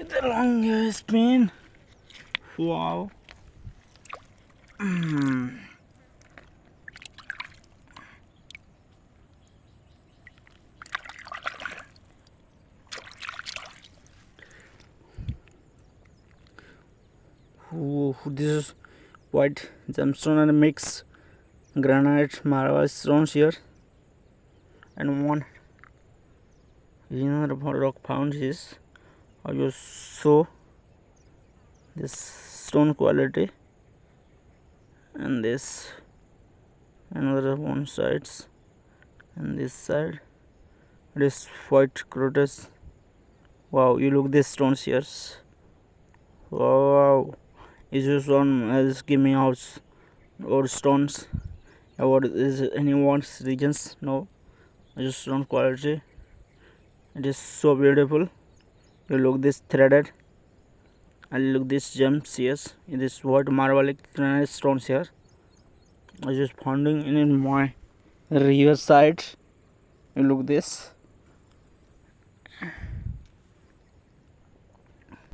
the longest spin. Wow. Ooh, this is white gemstone and mix granite marble stones here, and one another rock found is I just show this stone quality, and this another one sides, and this side it is white crottus. Wow, you look this stones here. Wow, is this one as giving out or stones? What is anyone's regions? No, just stone quality. It is so beautiful. You look this threaded, and look this gems here. It is white marble granite stones here. I just finding in my river side. You look this.